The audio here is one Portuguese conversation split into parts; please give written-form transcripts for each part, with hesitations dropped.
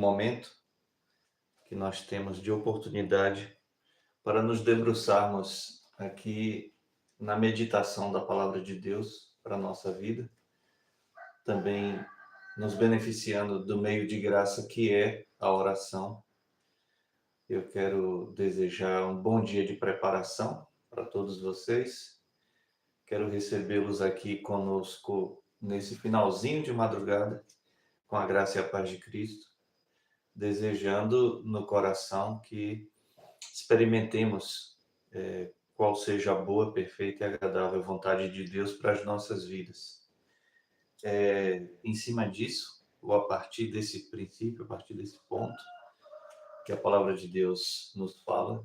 momento que nós temos de oportunidade para nos debruçarmos aqui na meditação da palavra de Deus para a nossa vida, também nos beneficiando do meio de graça que é a oração. Eu quero desejar um bom dia de preparação para todos vocês. Quero recebê-los aqui conosco nesse finalzinho de madrugada, com a graça e a paz de Cristo, desejando no coração que experimentemos qual seja a boa, perfeita e agradável vontade de Deus para as nossas vidas. Em cima disso, ou a partir desse princípio, a partir desse ponto, que a palavra de Deus nos fala,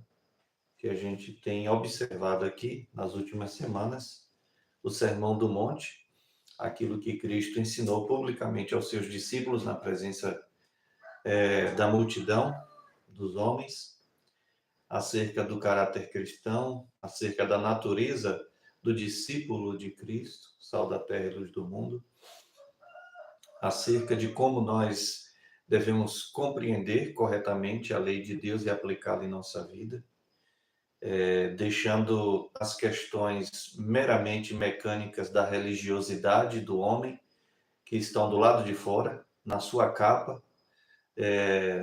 que a gente tem observado aqui nas últimas semanas, o Sermão do Monte, aquilo que Cristo ensinou publicamente aos seus discípulos na presença da multidão, dos homens, acerca do caráter cristão, acerca da natureza do discípulo de Cristo, sal da terra e luz do mundo, acerca de como nós devemos compreender corretamente a lei de Deus e aplicá-la em nossa vida, deixando as questões meramente mecânicas da religiosidade do homem, que estão do lado de fora, na sua capa,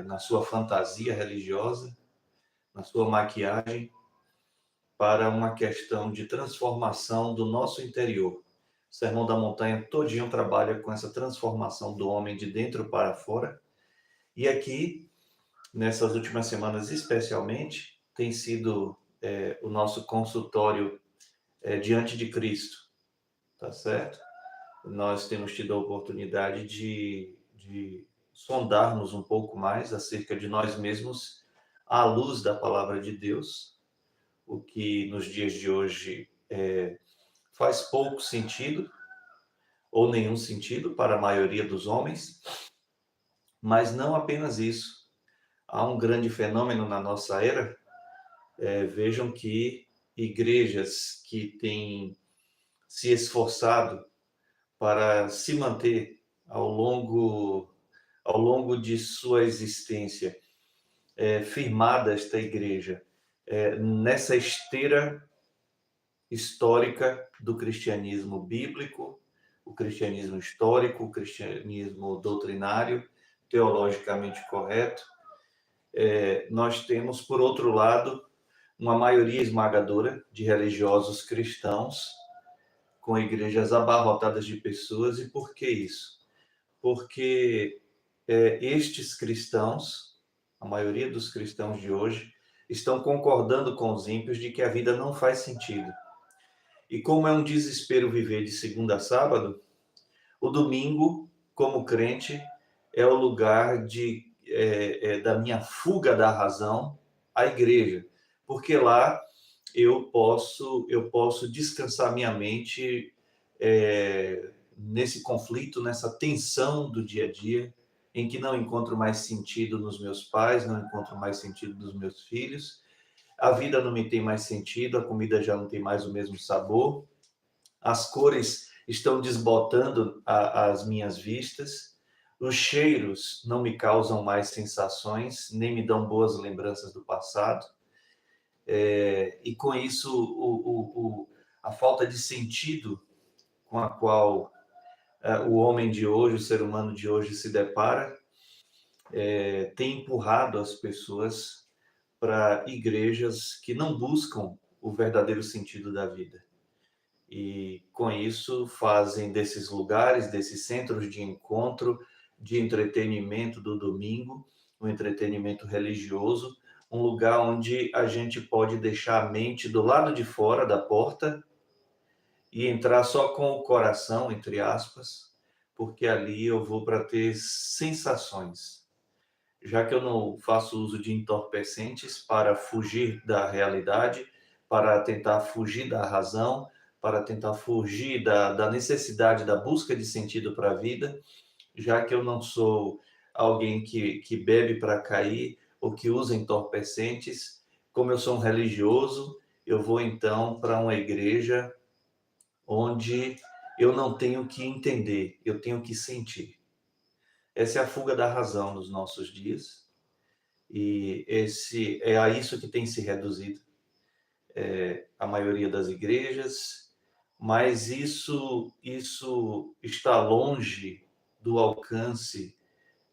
na sua fantasia religiosa, na sua maquiagem, para uma questão de transformação do nosso interior. O Sermão da Montanha todinho trabalha com essa transformação do homem de dentro para fora. E aqui, nessas últimas semanas especialmente, tem sido o nosso consultório diante de Cristo, tá certo? Nós temos tido a oportunidade de sondarmos um pouco mais acerca de nós mesmos à luz da palavra de Deus, o que nos dias de hoje faz pouco sentido, ou nenhum sentido para a maioria dos homens, mas não apenas isso. Há um grande fenômeno na nossa era. Vejam que igrejas que têm se esforçado para se manter ao longo de sua existência, firmada esta igreja, nessa esteira histórica do cristianismo bíblico, o cristianismo histórico, o cristianismo doutrinário, teologicamente correto. Nós temos, por outro lado, uma maioria esmagadora de religiosos cristãos, com igrejas abarrotadas de pessoas. E por que isso? Porque estes cristãos, a maioria dos cristãos de hoje, estão concordando com os ímpios de que a vida não faz sentido. E como é um desespero viver de segunda a sábado, o domingo, como crente, é o lugar da minha fuga da razão à igreja, porque lá eu posso descansar minha mente nesse conflito, nessa tensão do dia a dia, em que não encontro mais sentido nos meus pais, não encontro mais sentido nos meus filhos, a vida não me tem mais sentido, a comida já não tem mais o mesmo sabor, as cores estão desbotando as minhas vistas, os cheiros não me causam mais sensações, nem me dão boas lembranças do passado, e com isso a falta de sentido com a qual o homem de hoje, o ser humano de hoje se depara, tem empurrado as pessoas para igrejas que não buscam o verdadeiro sentido da vida. E com isso fazem desses lugares, desses centros de encontro, de entretenimento do domingo, um entretenimento religioso, um lugar onde a gente pode deixar a mente do lado de fora da porta e entrar só com o coração, entre aspas, porque ali eu vou para ter sensações. Já que eu não faço uso de entorpecentes para fugir da realidade, para tentar fugir da razão, para tentar fugir da necessidade da busca de sentido para a vida, já que eu não sou alguém que bebe para cair ou que usa entorpecentes, como eu sou um religioso, eu vou então para uma igreja onde eu não tenho que entender, eu tenho que sentir. Essa é a fuga da razão nos nossos dias, e esse é a isso que tem se reduzido a maioria das igrejas, mas isso está longe do alcance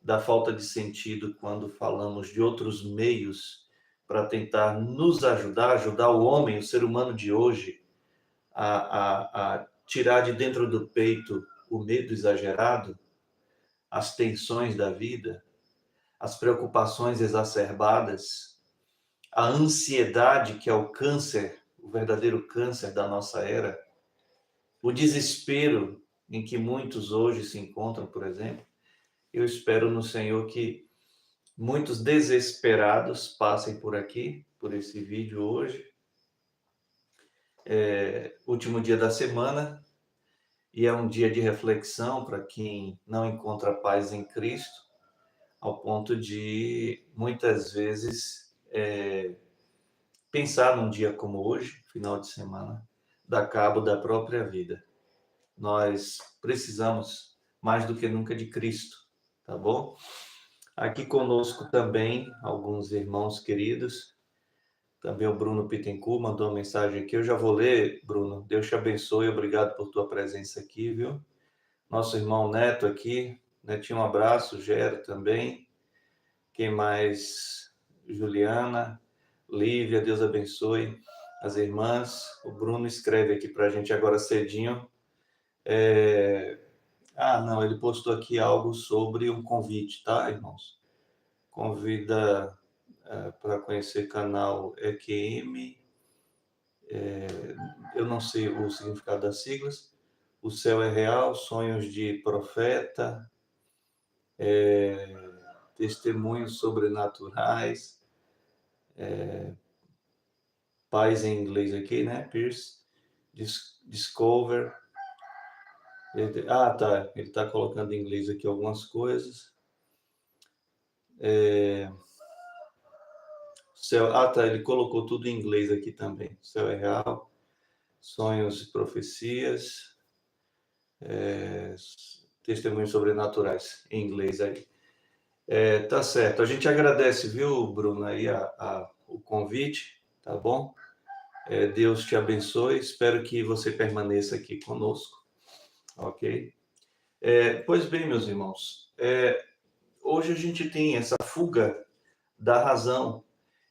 da falta de sentido quando falamos de outros meios para tentar nos ajudar o homem, o ser humano de hoje, a tirar de dentro do peito o medo exagerado, as tensões da vida, as preocupações exacerbadas, a ansiedade, que é o câncer, o verdadeiro câncer da nossa era, o desespero em que muitos hoje se encontram, por exemplo. Eu espero no Senhor que muitos desesperados passem por aqui, por esse vídeo hoje. Último dia da semana, e é um dia de reflexão para quem não encontra paz em Cristo, ao ponto de, muitas vezes, pensar num dia como hoje, final de semana, dar cabo da própria vida. Nós precisamos, mais do que nunca, de Cristo, tá bom? Aqui conosco também, alguns irmãos queridos, também o Bruno Pittencourt mandou uma mensagem aqui, eu já vou ler, Bruno. Deus te abençoe, obrigado por tua presença aqui, viu? Nosso irmão Neto aqui, Netinho, um abraço, Gero também. Quem mais? Juliana, Lívia, Deus abençoe as irmãs. O Bruno escreve aqui para a gente agora cedinho. Não, ele postou aqui algo sobre um convite, tá, irmãos? Convida para conhecer canal EQM. Eu não sei o significado das siglas. O céu é real, sonhos de profeta, testemunhos sobrenaturais, paz em inglês aqui, né? Pierce, Discover. Tá. Ele está colocando em inglês aqui algumas coisas. Ele colocou tudo em inglês aqui também. Céu é real, sonhos e profecias, testemunhos sobrenaturais, em inglês aí. Tá certo. A gente agradece, viu, Bruno, aí o convite, tá bom? Deus te abençoe. Espero que você permaneça aqui conosco, ok? Pois bem, meus irmãos, hoje a gente tem essa fuga da razão,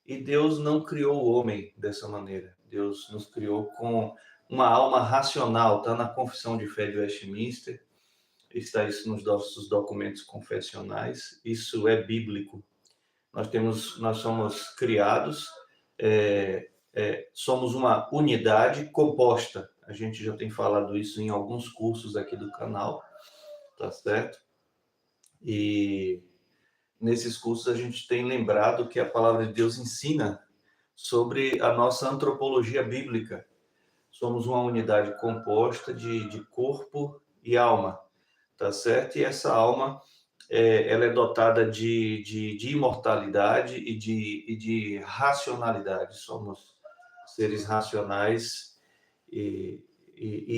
e Deus não criou o homem dessa maneira. Deus nos criou com uma alma racional, está na Confissão de Fé de Westminster, está isso nos nossos documentos confessionais, isso é bíblico. Nós somos criados, somos uma unidade composta. A gente já tem falado isso em alguns cursos aqui do canal, tá certo? E nesses cursos a gente tem lembrado que a palavra de Deus ensina sobre a nossa antropologia bíblica. Somos uma unidade composta de corpo e alma, tá certo? E essa alma, ela é dotada de imortalidade e de racionalidade. Somos seres racionais e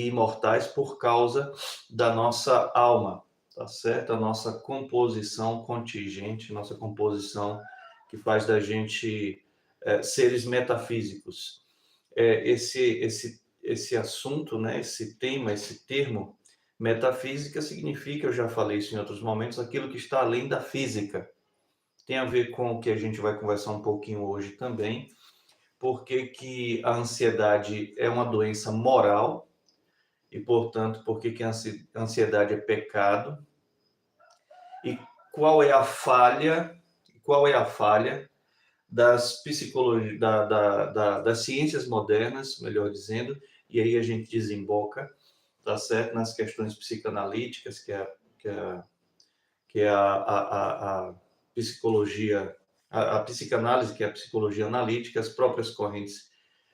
imortais por causa da nossa alma, tá certo? A nossa composição contingente, nossa composição que faz da gente seres metafísicos. Esse assunto, né, esse tema, esse termo, metafísica significa, eu já falei isso em outros momentos, aquilo que está além da física. Tem a ver com o que a gente vai conversar um pouquinho hoje também, porque que a ansiedade é uma doença moral e, portanto, porque que a ansiedade é pecado e qual é a falha das psicologias, das ciências modernas, melhor dizendo, e aí a gente desemboca, tá certo, nas questões psicanalíticas, que é a psicologia, a psicanálise, que é a psicologia analítica, as próprias correntes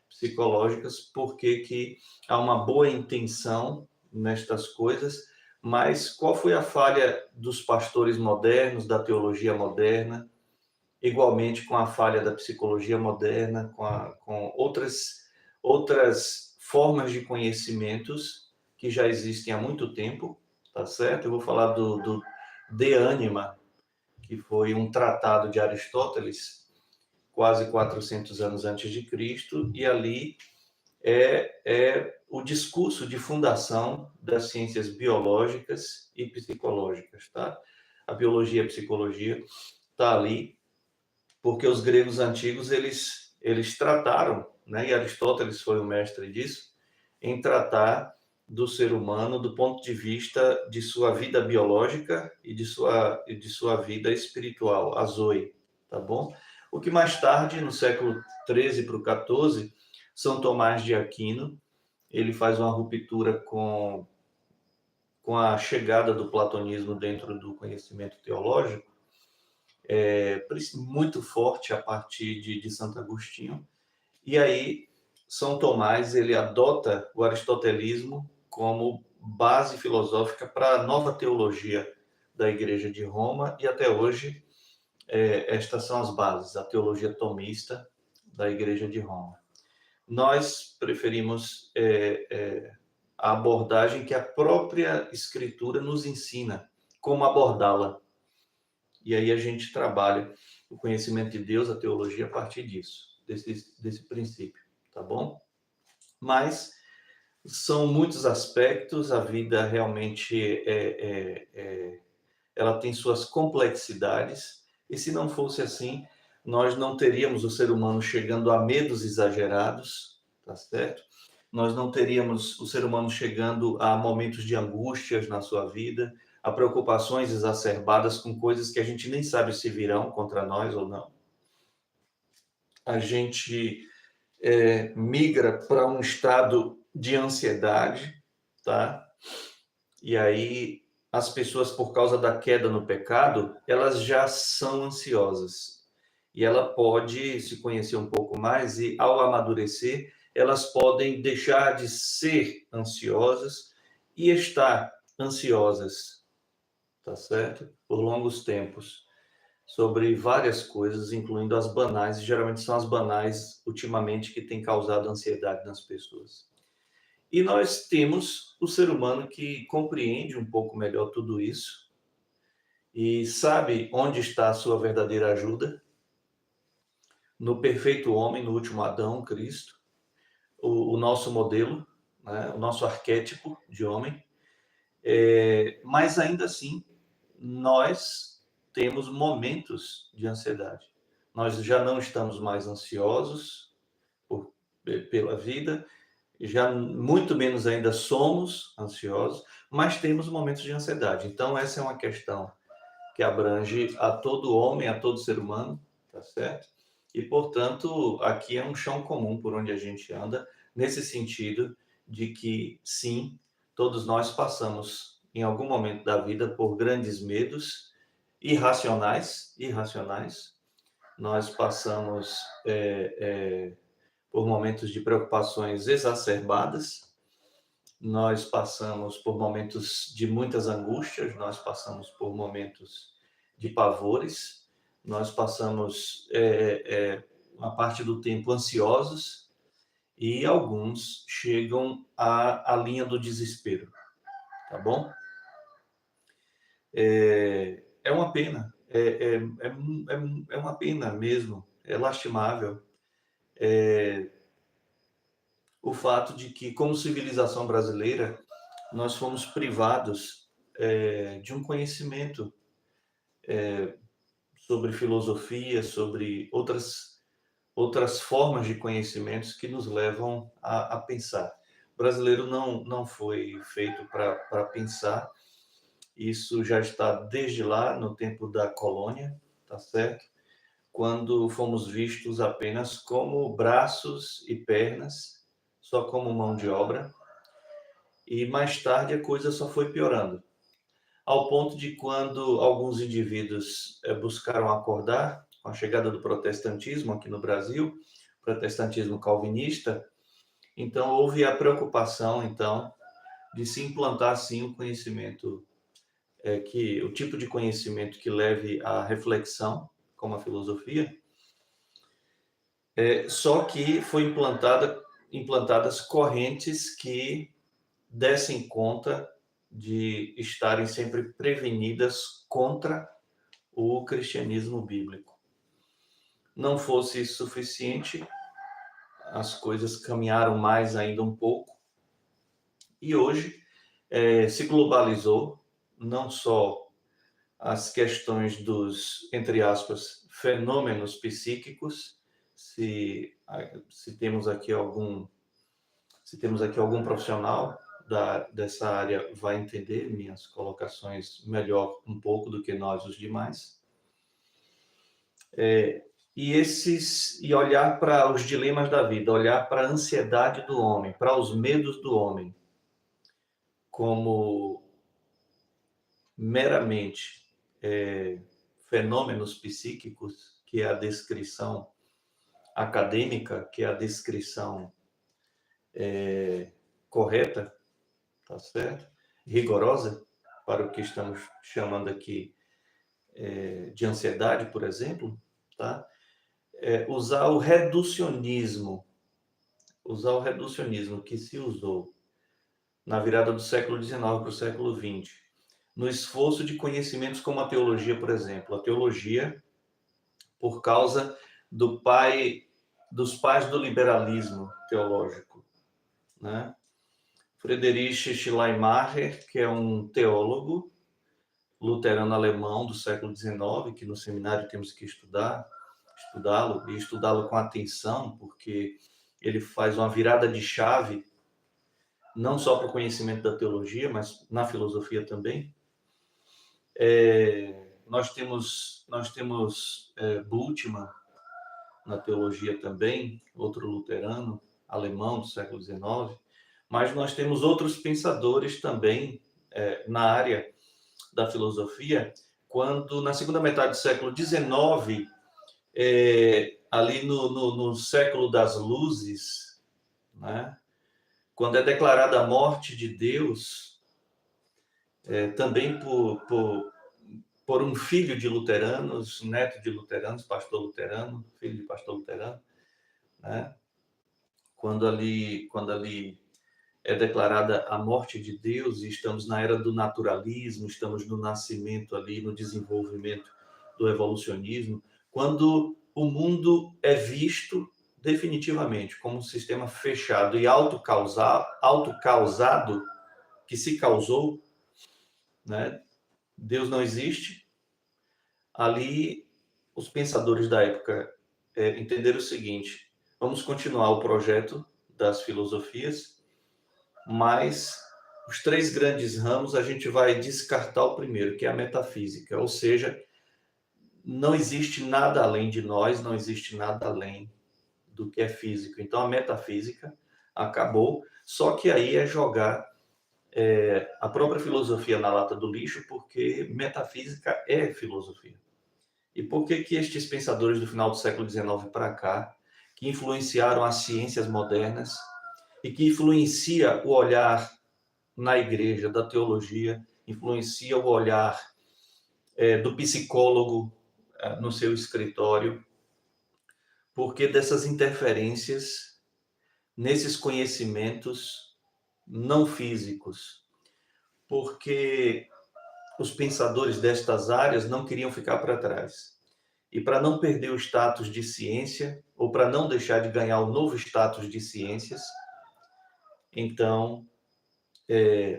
psicológicas, porque que há uma boa intenção nestas coisas, mas qual foi a falha dos pastores modernos, da teologia moderna, igualmente com a falha da psicologia moderna, com outras formas de conhecimentos que já existem há muito tempo, tá certo? Eu vou falar De Anima, que foi um tratado de Aristóteles, quase 400 anos antes de Cristo, e ali é o discurso de fundação das ciências biológicas e psicológicas, tá? A biologia e a psicologia tá ali porque os gregos antigos eles trataram, né? E Aristóteles foi o mestre disso, em tratar do ser humano do ponto de vista de sua vida biológica e de sua vida espiritual, a zoe, tá bom? O que mais tarde, no século 13 para o 14, São Tomás de Aquino, ele faz uma ruptura com a chegada do platonismo dentro do conhecimento teológico, muito forte a partir de Santo Agostinho. E aí, São Tomás ele adota o aristotelismo como base filosófica para a nova teologia da Igreja de Roma, e até hoje estas são as bases, a teologia tomista da Igreja de Roma. Nós preferimos a abordagem que a própria Escritura nos ensina, como abordá-la. E aí a gente trabalha o conhecimento de Deus, a teologia, a partir disso, desse princípio, tá bom? Mas são muitos aspectos, a vida realmente ela tem suas complexidades, e se não fosse assim, nós não teríamos o ser humano chegando a medos exagerados, tá certo? Nós não teríamos o ser humano chegando a momentos de angústias na sua vida, a preocupações exacerbadas com coisas que a gente nem sabe se virão contra nós ou não. A gente migra para um estado de ansiedade, tá? E aí as pessoas, por causa da queda no pecado, elas já são ansiosas. E ela pode se conhecer um pouco mais e, ao amadurecer, elas podem deixar de ser ansiosas e estar ansiosas, tá certo? Por longos tempos, sobre várias coisas, incluindo as banais, e geralmente são as banais, ultimamente, que têm causado ansiedade nas pessoas. E nós temos o ser humano que compreende um pouco melhor tudo isso e sabe onde está a sua verdadeira ajuda, no perfeito homem, no último Adão, Cristo, o nosso modelo, né? O nosso arquétipo de homem. Mas ainda assim, nós temos momentos de ansiedade. Nós já não estamos mais ansiosos pela vida, já muito menos ainda somos ansiosos, mas temos momentos de ansiedade. Então, essa é uma questão que abrange a todo homem, a todo ser humano, tá certo? E, portanto, aqui é um chão comum por onde a gente anda, nesse sentido de que, sim, todos nós passamos, em algum momento da vida, por grandes medos irracionais. Nós passamos por momentos de preocupações exacerbadas, nós passamos por momentos de muitas angústias, nós passamos por momentos de pavores, nós passamos uma parte do tempo ansiosos, e alguns chegam à linha do desespero, tá bom? É uma pena, é uma pena mesmo, é lastimável o fato de que, como civilização brasileira, nós fomos privados de um conhecimento sobre filosofia, sobre outras formas de conhecimentos que nos levam a pensar. O brasileiro não foi feito para pensar, isso já está desde lá, no tempo da colônia, tá certo? Quando fomos vistos apenas como braços e pernas, só como mão de obra, e mais tarde a coisa só foi piorando, ao ponto de quando alguns indivíduos buscaram acordar com a chegada do protestantismo aqui no Brasil, protestantismo calvinista, então houve a preocupação então de se implantar sim o conhecimento o tipo de conhecimento que leve à reflexão, como a filosofia, só que foi implantadas correntes que dessem conta de estarem sempre prevenidas contra o cristianismo bíblico. Não fosse isso suficiente, as coisas caminharam mais ainda um pouco, e hoje se globalizou não só as questões dos, entre aspas, fenômenos psíquicos, se temos aqui algum profissional dessa área vai entender minhas colocações melhor um pouco do que nós os demais. E olhar para os dilemas da vida, olhar para a ansiedade do homem, para os medos do homem, como meramente fenômenos psíquicos, que é a descrição acadêmica, que é a descrição correta, tá certo? Rigorosa, para o que estamos chamando aqui de ansiedade, por exemplo, tá? Usar o reducionismo que se usou na virada do século XIX para o século XX, no esforço de conhecimentos como a teologia, por exemplo. A teologia, por causa dos pais do liberalismo teológico, né? Friedrich Schleiermacher, que é um teólogo luterano alemão do século XIX, que no seminário temos que estudá-lo, e estudá-lo com atenção, porque ele faz uma virada de chave, não só para o conhecimento da teologia, mas na filosofia também. Nós temos Bultmann na teologia também, outro luterano alemão do século XIX, mas nós temos outros pensadores também na área da filosofia, quando na segunda metade do século XIX, ali no século das luzes, né, quando é declarada a morte de Deus, também por um filho de luteranos, neto de luteranos, pastor luterano, filho de pastor luterano, né? Quando ali é declarada a morte de Deus, e estamos na era do naturalismo, estamos no nascimento ali, no desenvolvimento do evolucionismo, quando o mundo é visto definitivamente como um sistema fechado e autocausado, que se causou, né? Deus não existe. Ali, os pensadores da época entenderam o seguinte: vamos continuar o projeto das filosofias, mas os três grandes ramos a gente vai descartar o primeiro, que é a metafísica, ou seja, não existe nada além de nós, não existe nada além do que é físico. Então a metafísica acabou, só que aí é jogar a própria filosofia na lata do lixo, porque metafísica é filosofia. E por que estes pensadores do final do século XIX para cá, que influenciaram as ciências modernas e que influencia o olhar na igreja, da teologia, influencia o olhar do psicólogo no seu escritório, porque dessas interferências nesses conhecimentos não físicos, porque os pensadores destas áreas não queriam ficar para trás. E para não perder o status de ciência, ou para não deixar de ganhar o novo status de ciências, então,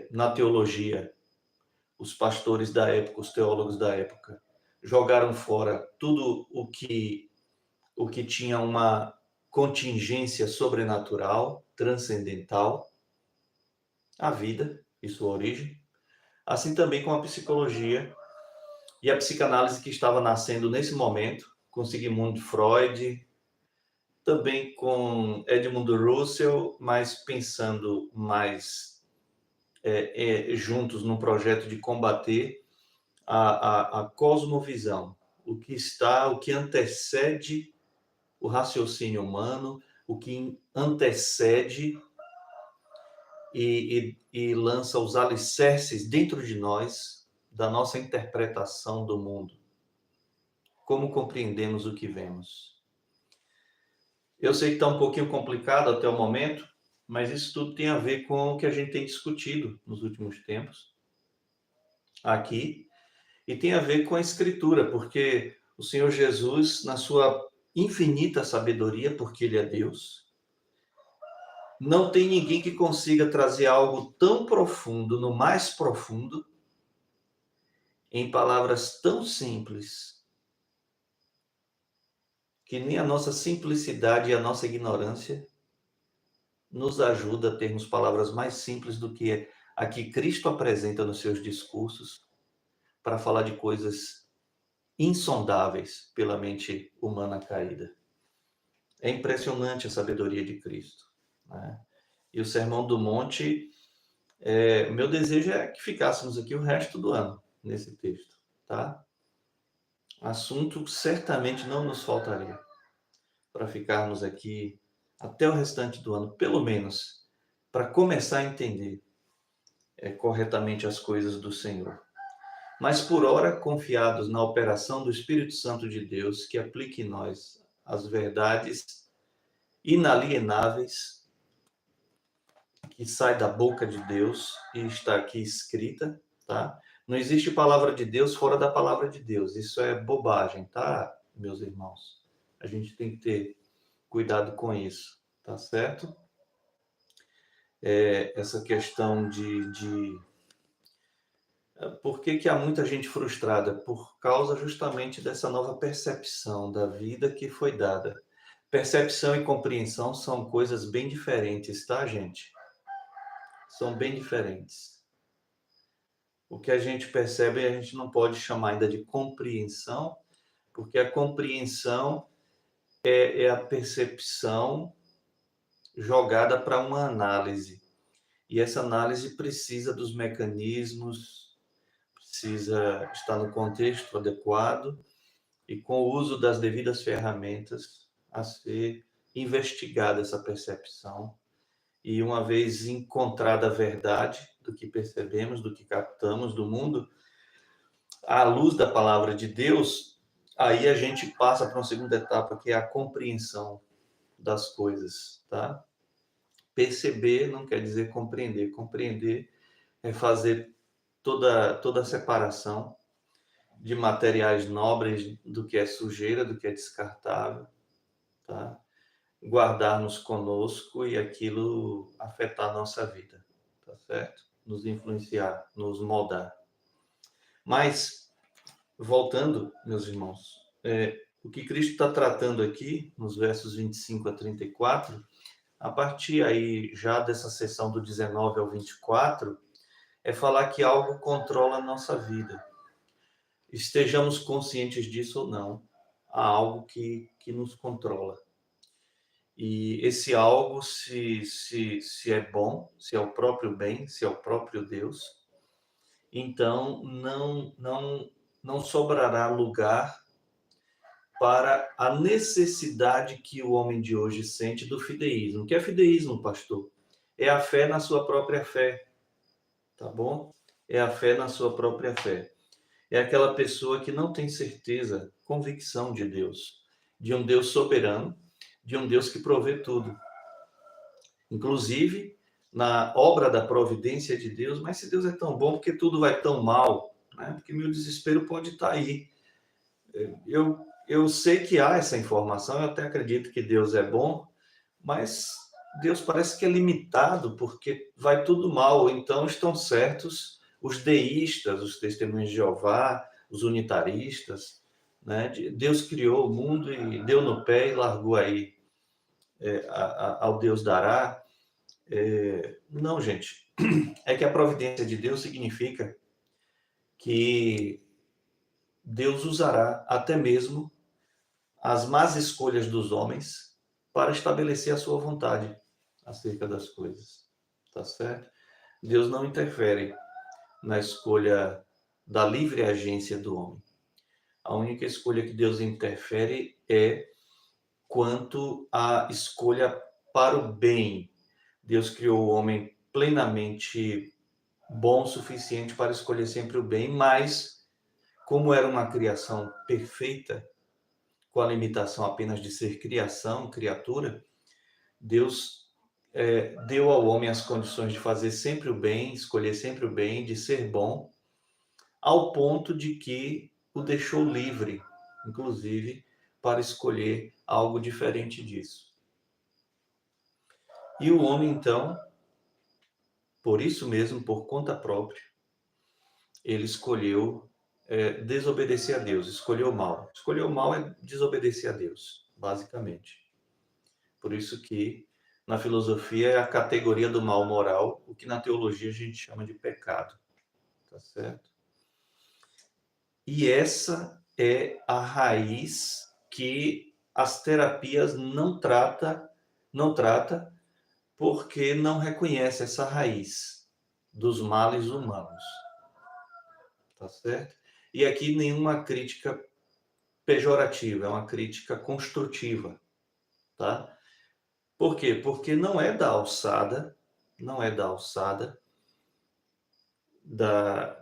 na teologia, os pastores da época, os teólogos da época, jogaram fora tudo o que tinha uma contingência sobrenatural, transcendental, a vida e sua origem, assim também com a psicologia e a psicanálise que estava nascendo nesse momento, com Sigmund Freud, também com Edmund Russell, mas pensando mais juntos num projeto de combater a cosmovisão, o que antecede o raciocínio humano, o que antecede e lança os alicerces dentro de nós da nossa interpretação do mundo. Como compreendemos o que vemos? Eu sei que está um pouquinho complicado até o momento, mas isso tudo tem a ver com o que a gente tem discutido nos últimos tempos, aqui, e tem a ver com a Escritura, porque o Senhor Jesus, na sua infinita sabedoria, porque Ele é Deus, não tem ninguém que consiga trazer algo tão profundo, no mais profundo, em palavras tão simples, que nem a nossa simplicidade e a nossa ignorância nos ajuda a termos palavras mais simples do que a que Cristo apresenta nos seus discursos, para falar de coisas insondáveis pela mente humana caída. É impressionante a sabedoria de Cristo, né? E o Sermão do Monte, meu desejo é que ficássemos aqui o resto do ano nesse texto, tá? Assunto certamente não nos faltaria para ficarmos aqui até o restante do ano, pelo menos, para começar a entender corretamente as coisas do Senhor. Mas por ora, confiados na operação do Espírito Santo de Deus, que aplique em nós as verdades inalienáveis que sai da boca de Deus e está aqui escrita, tá? Não existe palavra de Deus fora da palavra de Deus. Isso é bobagem, tá, meus irmãos? A gente tem que ter cuidado com isso, tá certo? Essa questão de por que que há muita gente frustrada? Por causa justamente dessa nova percepção da vida que foi dada. Percepção e compreensão são coisas bem diferentes, tá, gente? São bem diferentes. O que a gente percebe, a gente não pode chamar ainda de compreensão, porque a compreensão é a percepção jogada para uma análise. E essa análise precisa dos mecanismos, precisa estar no contexto adequado e com o uso das devidas ferramentas a ser investigada essa percepção. E uma vez encontrada a verdade do que percebemos, do que captamos do mundo, à luz da palavra de Deus, aí a gente passa para uma segunda etapa, que é a compreensão das coisas, tá? Perceber não quer dizer compreender. Compreender é fazer toda a separação de materiais nobres do que é sujeira, do que é descartável, tá? Guardarmos conosco e aquilo afetar a nossa vida, tá certo? Nos influenciar, nos moldar. Mas, voltando, meus irmãos, o que Cristo está tratando aqui, nos versos 25 a 34, a partir aí já dessa seção do 19 ao 24, é falar que algo controla a nossa vida. Estejamos conscientes disso ou não, há algo que nos controla. E esse algo, se é bom, se é o próprio bem, se é o próprio Deus, então não sobrará lugar para a necessidade que o homem de hoje sente do fideísmo. O que é fideísmo, pastor? É a fé na sua própria fé, tá bom? É a fé na sua própria fé. É aquela pessoa que não tem certeza, convicção de Deus, de um Deus soberano, de um Deus que provê tudo. Inclusive, na obra da providência de Deus, mas se Deus é tão bom, porque tudo vai tão mal, né? Porque meu desespero pode estar aí. Eu sei que há essa informação, eu até acredito que Deus é bom, mas Deus parece que é limitado, porque vai tudo mal. Então estão certos os deístas, os testemunhos de Jeová, os unitaristas, né? Deus criou o mundo e deu no pé e largou aí ao Deus dará. Não, gente. É que a providência de Deus significa que Deus usará até mesmo as más escolhas dos homens para estabelecer a sua vontade acerca das coisas, tá certo? Deus não interfere na escolha da livre agência do homem. A única escolha que Deus interfere é quanto à escolha para o bem. Deus criou o homem plenamente bom o suficiente para escolher sempre o bem, mas como era uma criação perfeita, com a limitação apenas de ser criação, criatura, Deus deu ao homem as condições de fazer sempre o bem, escolher sempre o bem, de ser bom, ao ponto de que o deixou livre, inclusive, para escolher algo diferente disso. E o homem, então, por isso mesmo, por conta própria, ele escolheu desobedecer a Deus, escolheu o mal. Escolher o mal é desobedecer a Deus, basicamente. Por isso que na filosofia é a categoria do mal moral, o que na teologia a gente chama de pecado. Tá certo? E essa é a raiz que as terapias não trata porque não reconhece essa raiz dos males humanos. Tá certo? E aqui nenhuma crítica pejorativa, é uma crítica construtiva, tá? Por quê? Porque não é da alçada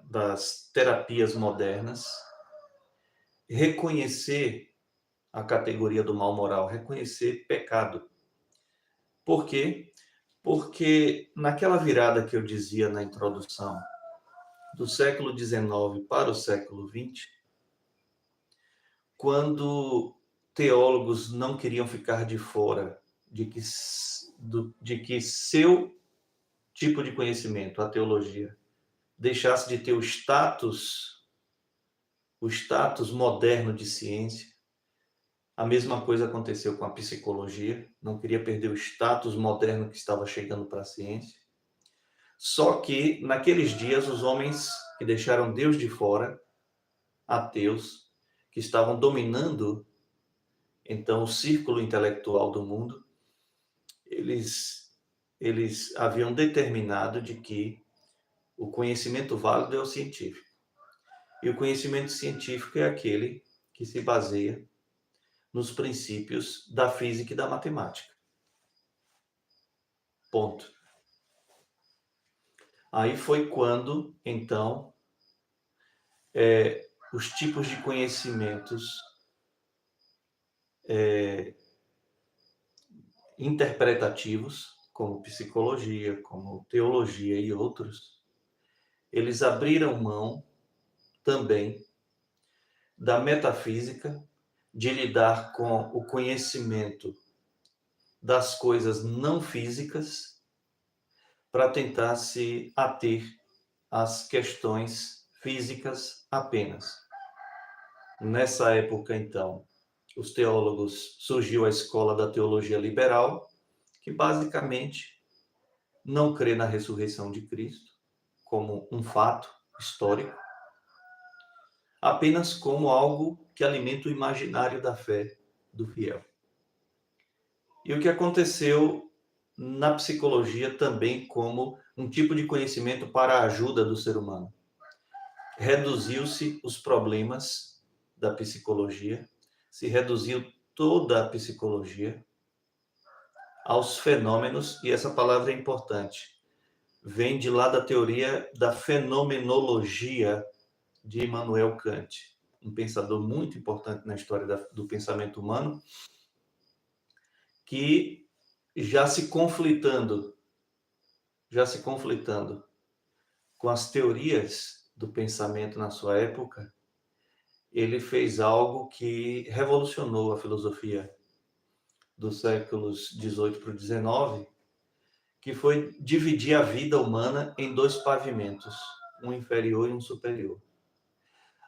das terapias modernas reconhecer a categoria do mal moral, reconhecer pecado. Por quê? Porque naquela virada que eu dizia na introdução, do século XIX para o século XX, quando teólogos não queriam ficar de fora de que seu tipo de conhecimento, a teologia, deixasse de ter o status moderno de ciência. A mesma coisa aconteceu com a psicologia, não queria perder o status moderno que estava chegando para a ciência. Só que, naqueles dias, os homens que deixaram Deus de fora, ateus, que estavam dominando, então, o círculo intelectual do mundo, eles haviam determinado de que o conhecimento válido é o científico. E o conhecimento científico é aquele que se baseia nos princípios da física e da matemática. Ponto. Aí foi quando, então, os tipos de conhecimentos interpretativos, como psicologia, como teologia e outros, eles abriram mão também da metafísica, de lidar com o conhecimento das coisas não físicas, para tentar se ater às questões físicas apenas. Nessa época, então, os teólogos, surgiu a escola da teologia liberal, que basicamente não crê na ressurreição de Cristo como um fato histórico, apenas como algo que alimenta o imaginário da fé do fiel. E o que aconteceu na psicologia também como um tipo de conhecimento para a ajuda do ser humano. Reduziu-se os problemas da psicologia, se reduziu toda a psicologia aos fenômenos, e essa palavra é importante, vem de lá da teoria da fenomenologia de Immanuel Kant, um pensador muito importante na história do pensamento humano, que já se conflitando com as teorias do pensamento na sua época, ele fez algo que revolucionou a filosofia dos séculos XVIII para o XIX, que foi dividir a vida humana em dois pavimentos, um inferior e um superior.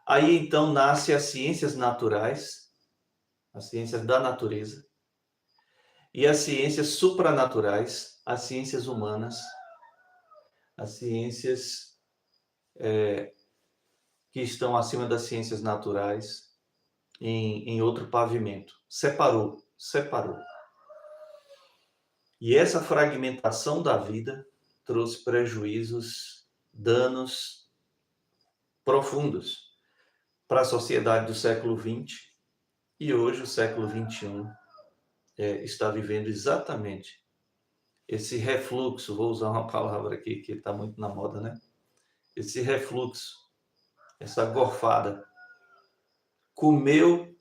Aí, então, nasce as ciências naturais, as ciências da natureza, e as ciências supranaturais, as ciências humanas, as ciências que estão acima das ciências naturais, em outro pavimento. Separou. E essa fragmentação da vida trouxe prejuízos, danos profundos para a sociedade do século XX, e hoje o século XXI está vivendo exatamente esse refluxo, vou usar uma palavra aqui que está muito na moda, né? Esse refluxo, essa gorfada. Comeu,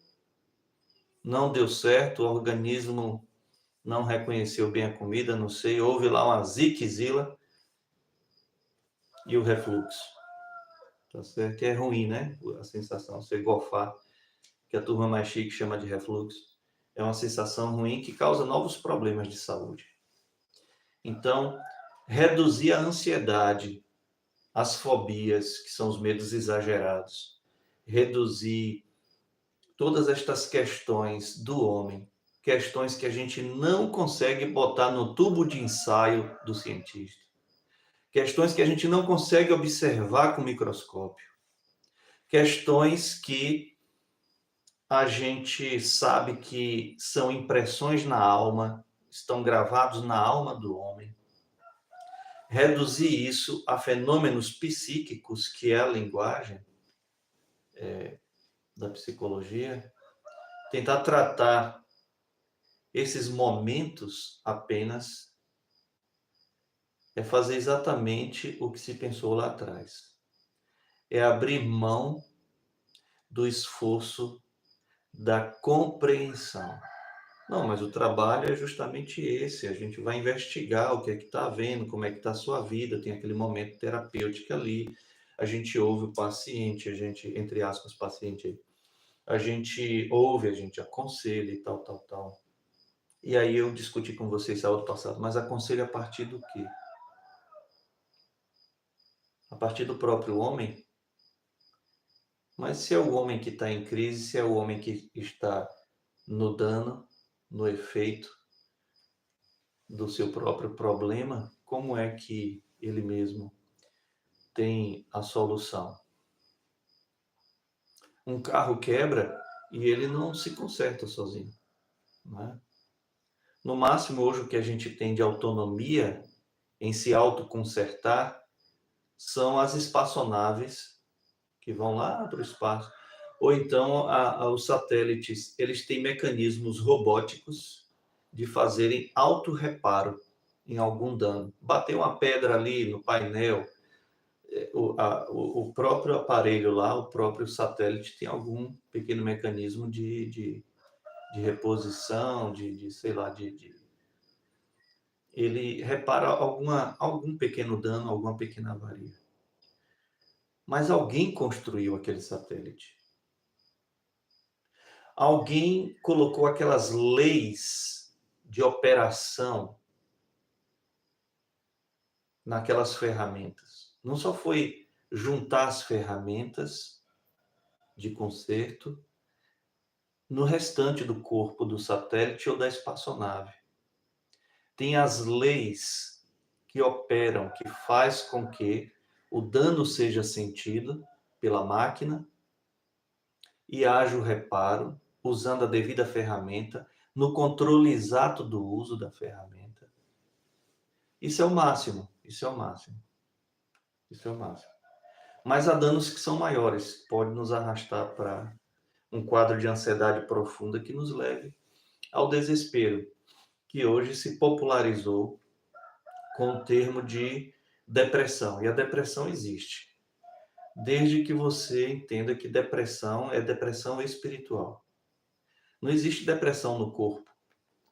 não deu certo, o organismo não reconheceu bem a comida, não sei, houve lá uma ziquezila e o refluxo. tá certo? Que é ruim, né? A sensação, você gofar, que a turma mais chique chama de refluxo. É uma sensação ruim que causa novos problemas de saúde. Então, reduzir a ansiedade, as fobias, que são os medos exagerados, reduzir todas estas questões do homem, questões que a gente não consegue botar no tubo de ensaio do cientista, questões que a gente não consegue observar com microscópio, questões que a gente sabe que são impressões na alma, estão gravados na alma do homem. Reduzir isso a fenômenos psíquicos, que é a linguagem da psicologia, tentar tratar esses momentos apenas é fazer exatamente o que se pensou lá atrás. É abrir mão do esforço da compreensão. Não, mas o trabalho é justamente esse. A gente vai investigar o que é que está havendo, como é que está a sua vida, tem aquele momento terapêutico ali. A gente ouve o paciente, a gente, entre aspas, paciente, a gente ouve, a gente aconselha e tal, tal, tal. E aí eu discuti com vocês sábado passado, mas aconselho a partir do quê? A partir do próprio homem? Mas se é o homem que está em crise, se é o homem que está no dano, no efeito do seu próprio problema, como é que ele mesmo tem a solução? Um carro quebra e ele não se conserta sozinho, né? No máximo, hoje, o que a gente tem de autonomia em se autoconsertar são as espaçonaves que vão lá para o espaço. Ou então, os satélites, eles têm mecanismos robóticos de fazerem autorreparo em algum dano. Bateu uma pedra ali no painel, o próprio aparelho lá, o próprio satélite tem algum pequeno mecanismo de reposição, sei lá, ele repara algum pequeno dano, alguma pequena avaria. Mas alguém construiu aquele satélite. Alguém colocou aquelas leis de operação naquelas ferramentas. Não só foi juntar as ferramentas de conserto no restante do corpo do satélite ou da espaçonave. Tem as leis que operam, que faz com que o dano seja sentido pela máquina e haja o reparo usando a devida ferramenta, no controle exato do uso da ferramenta. Isso é o máximo, isso é o máximo. Isso é o máximo. Mas há danos que são maiores, pode nos arrastar para um quadro de ansiedade profunda que nos leve ao desespero, que hoje se popularizou com o termo de depressão. E a depressão existe, desde que você entenda que depressão é depressão espiritual. Não existe depressão no corpo,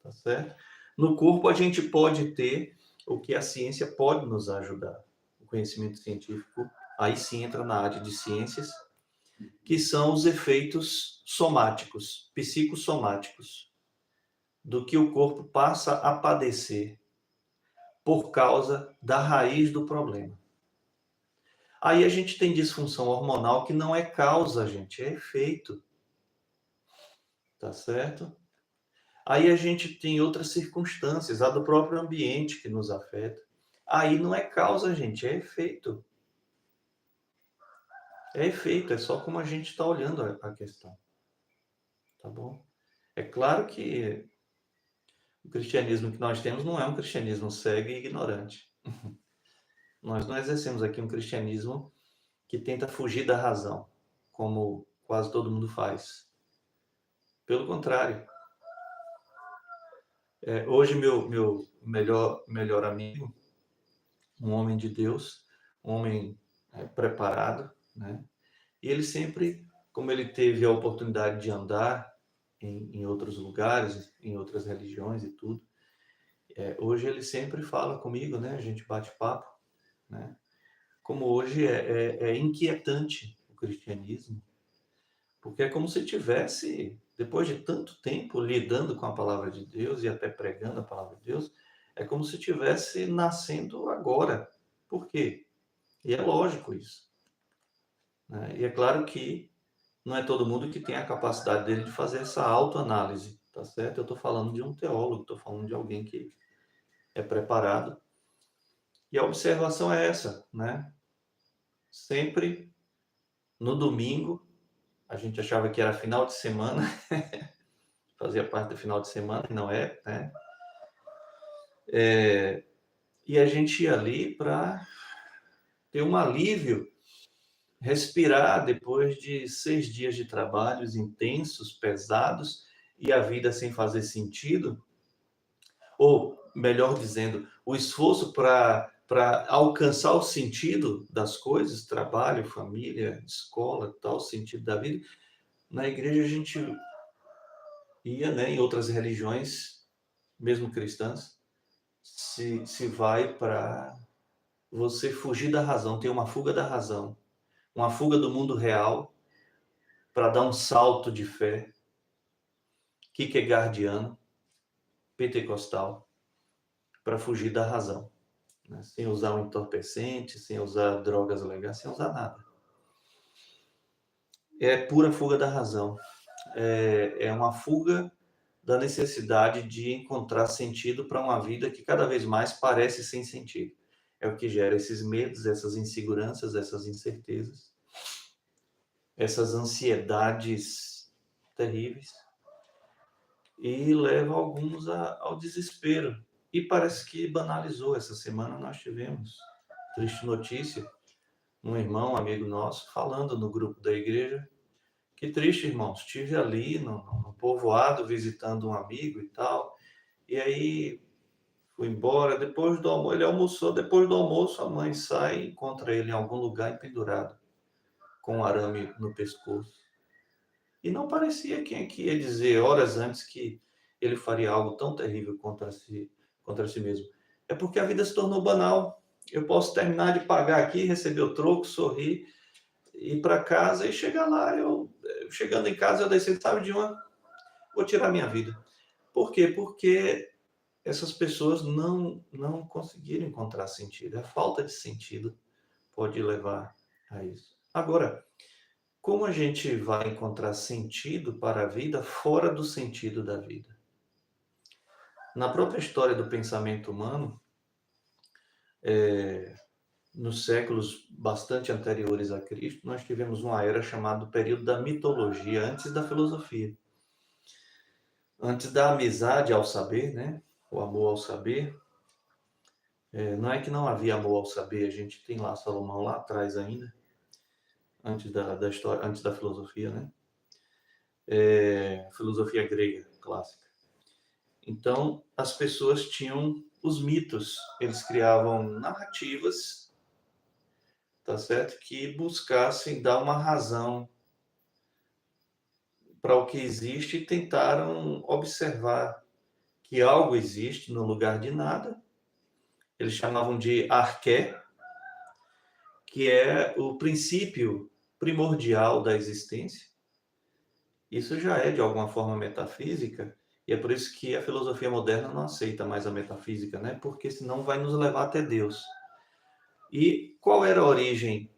tá certo? No corpo a gente pode ter o que a ciência pode nos ajudar. O conhecimento científico aí sim entra na área de ciências, que são os efeitos somáticos, psicossomáticos, do que o corpo passa a padecer por causa da raiz do problema. Aí a gente tem disfunção hormonal que não é causa, gente, é efeito. Tá certo? Aí a gente tem outras circunstâncias, a do próprio ambiente que nos afeta. Aí não é causa, gente, é efeito. É efeito, é só como a gente está olhando a questão. Tá bom? É claro que o cristianismo que nós temos não é um cristianismo cego e ignorante. Nós não exercemos aqui um cristianismo que tenta fugir da razão, como quase todo mundo faz. Pelo contrário. Hoje, meu melhor amigo, um homem de Deus, um homem preparado, né? E ele sempre, como ele teve a oportunidade de andar em outros lugares, em outras religiões e tudo, hoje ele sempre fala comigo, né? A gente bate papo, né? como hoje é inquietante o cristianismo, porque é como se tivesse, depois de tanto tempo lidando com a palavra de Deus e até pregando a palavra de Deus, é como se tivesse nascendo agora. Por quê? E é lógico isso, né? E é claro que não é todo mundo que tem a capacidade dele de fazer essa autoanálise, tá certo? Eu estou falando de um teólogo, estou falando de alguém que é preparado. E a observação é essa, né? Sempre no domingo, a gente achava que era final de semana, fazia parte do final de semana, e não é, né? E a gente ia ali para ter um alívio, respirar depois de 6 dias de trabalhos intensos, pesados, e a vida sem fazer sentido, ou melhor dizendo, o esforço para alcançar o sentido das coisas, trabalho, família, escola, tal, sentido da vida. Na igreja a gente ia, né, em outras religiões, mesmo cristãs, se vai para você fugir da razão, ter uma fuga da razão, uma fuga do mundo real para dar um salto de fé, kierkegaardiano, pentecostal, para fugir da razão, né? Sem usar um entorpecente, sem usar drogas legais, sem usar nada. É pura fuga da razão. É uma fuga da necessidade de encontrar sentido para uma vida que cada vez mais parece sem sentido. É o que gera esses medos, essas inseguranças, essas incertezas, essas ansiedades terríveis, e leva alguns ao desespero. E parece que banalizou. Essa semana nós tivemos triste notícia, um irmão, um amigo nosso, falando no grupo da igreja: que triste, irmãos, estive ali no povoado visitando um amigo e tal, e aí fui embora, depois do almoço, ele almoçou, depois do almoço a mãe sai e encontra ele em algum lugar empendurado, com um arame no pescoço. E não parecia quem é que ia dizer horas antes que ele faria algo tão terrível contra si mesmo. É porque a vida se tornou banal. Eu posso terminar de pagar aqui, receber o troco, sorrir, ir para casa e chegar lá. Chegando em casa, eu decidi, sabe de uma? Vou tirar minha vida. Por quê? Porque essas pessoas não conseguiram encontrar sentido. A falta de sentido pode levar a isso. Agora, como a gente vai encontrar sentido para a vida fora do sentido da vida? Na própria história do pensamento humano, nos séculos bastante anteriores a Cristo, nós tivemos uma era chamada período da mitologia, antes da filosofia. Antes da amizade ao saber, né? O amor ao saber. Não é que não havia amor ao saber, a gente tem lá Salomão lá atrás ainda, antes da história, antes da filosofia, né? Filosofia grega clássica. Então, as pessoas tinham os mitos, eles criavam narrativas, tá certo? Que buscassem dar uma razão para o que existe e tentaram observar que algo existe no lugar de nada. Eles chamavam de arqué, que é o princípio primordial da existência. Isso já é, de alguma forma, metafísica, e é por isso que a filosofia moderna não aceita mais a metafísica, né? Porque senão vai nos levar até Deus. E qual era a origem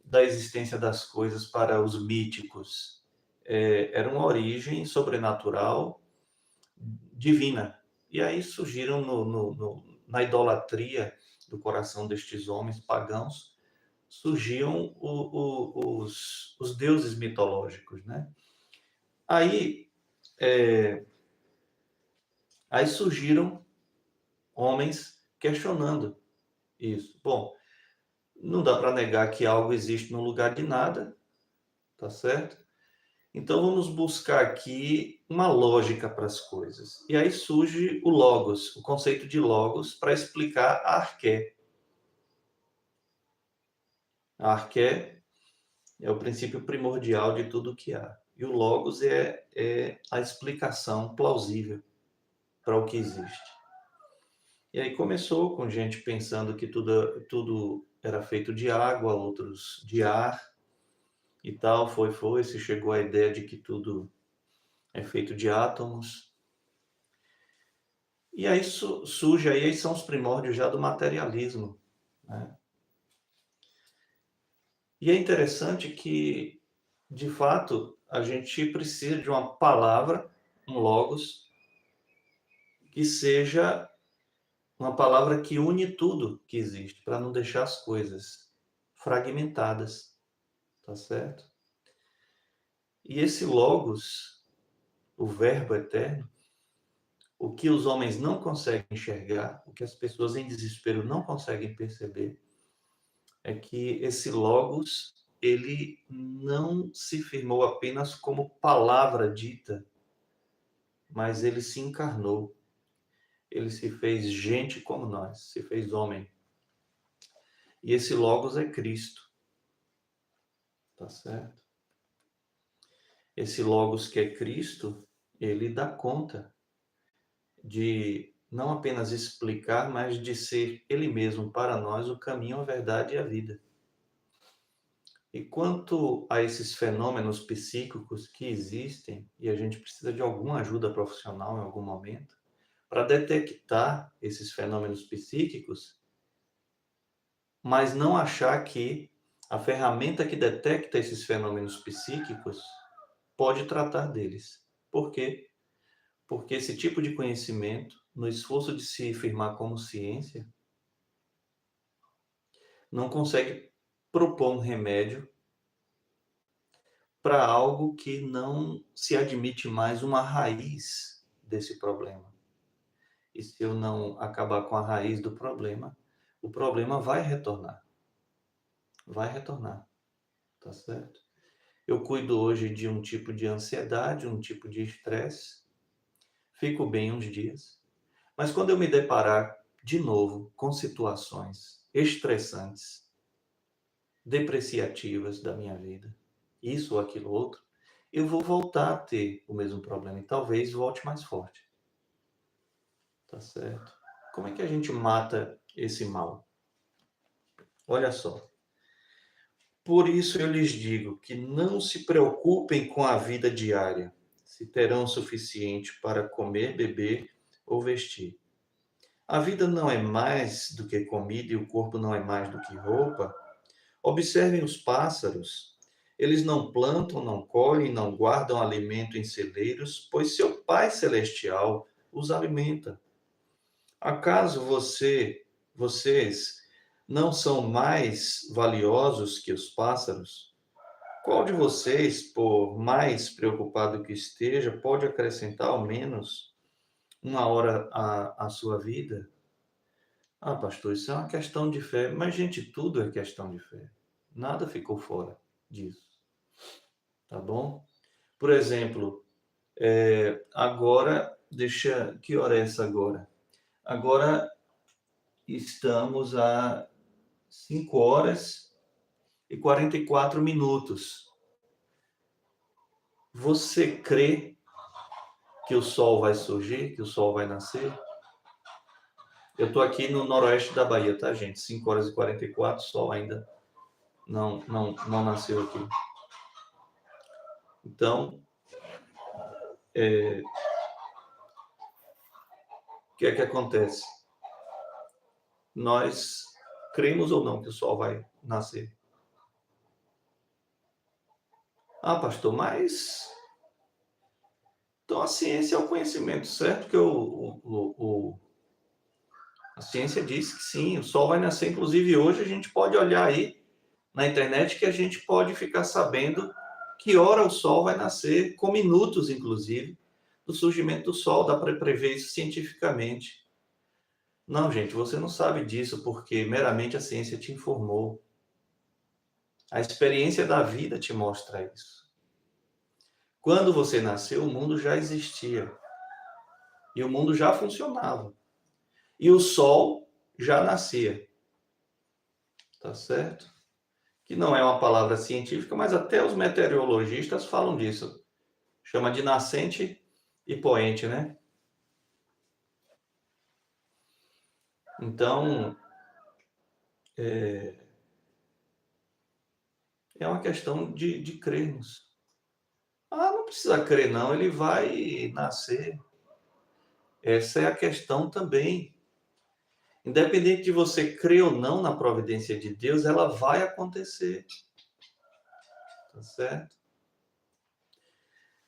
da existência das coisas para os míticos? Era uma origem sobrenatural, divina. E aí surgiram na idolatria do coração destes homens pagãos, surgiam os deuses mitológicos, né? Aí, aí surgiram homens questionando isso. Bom, não dá para negar que algo existe no lugar de nada, tá certo? Então vamos buscar aqui uma lógica para as coisas. E aí surge o logos, o conceito de logos, para explicar a arqué. A arqué é o princípio primordial de tudo o que há. E o logos é a explicação plausível para o que existe. E aí começou com gente pensando que tudo era feito de água, outros de ar e tal. Se chegou à ideia de que tudo é feito de átomos. E aí surge aí são os primórdios já do materialismo, né? E é interessante que, de fato, a gente precisa de uma palavra, um logos, que seja uma palavra que une tudo que existe, para não deixar as coisas fragmentadas, tá certo? E esse logos, o verbo eterno, o que os homens não conseguem enxergar, o que as pessoas em desespero não conseguem perceber, é que esse logos, ele não se firmou apenas como palavra dita, mas ele se encarnou. Ele se fez gente como nós, se fez homem. E esse logos é Cristo, tá certo? Esse logos que é Cristo, ele dá conta de não apenas explicar, mas de ser ele mesmo para nós o caminho, a verdade e a vida. E quanto a esses fenômenos psíquicos que existem, e a gente precisa de alguma ajuda profissional em algum momento, para detectar esses fenômenos psíquicos, mas não achar que a ferramenta que detecta esses fenômenos psíquicos pode tratar deles. Por quê? Porque esse tipo de conhecimento, no esforço de se firmar como ciência, não consegue propor um remédio para algo que não se admite mais uma raiz desse problema. E se eu não acabar com a raiz do problema, o problema vai retornar. Vai retornar, tá certo? Eu cuido hoje de um tipo de ansiedade, um tipo de estresse, fico bem uns dias, mas quando eu me deparar de novo com situações estressantes, depreciativas da minha vida, isso ou aquilo outro, eu vou voltar a ter o mesmo problema e talvez volte mais forte. Tá certo? Como é que a gente mata esse mal? Olha só. Por isso eu lhes digo que não se preocupem com a vida diária, se terão o suficiente para comer, beber ou vestir. A vida não é mais do que comida e o corpo não é mais do que roupa. Observem os pássaros. Eles não plantam, não colhem, não guardam alimento em celeiros, pois seu Pai Celestial os alimenta. Acaso vocês não são mais valiosos que os pássaros? Qual de vocês, por mais preocupado que esteja, pode acrescentar ao menos uma hora à sua vida? Ah, pastor, isso é uma questão de fé. Mas, gente, tudo é questão de fé. Nada ficou fora disso, tá bom? Por exemplo, agora, que hora é essa agora? Agora estamos a 5 horas e 44 minutos. Você crê que o sol vai surgir, que o sol vai nascer? Eu estou aqui no noroeste da Bahia, tá, gente? 5 horas e 44, o sol ainda não nasceu aqui. Então, o que é que acontece? Nós cremos ou não que o sol vai nascer? Ah, pastor, mas então a ciência é o conhecimento, certo? Que a ciência diz que sim, o sol vai nascer. Inclusive, hoje a gente pode olhar aí na internet que a gente pode ficar sabendo que hora o sol vai nascer, com minutos, inclusive, do surgimento do sol. Dá para prever isso cientificamente. Não, gente, você não sabe disso porque meramente a ciência te informou. A experiência da vida te mostra isso. Quando você nasceu, o mundo já existia. E o mundo já funcionava. E o sol já nascia. Tá certo? Que não é uma palavra científica, mas até os meteorologistas falam disso. Chama de nascente e poente, né? Então, É uma questão de crermos. Ah, não precisa crer não, ele vai nascer. Essa é a questão também. Independente de você crer ou não na providência de Deus, ela vai acontecer, tá certo?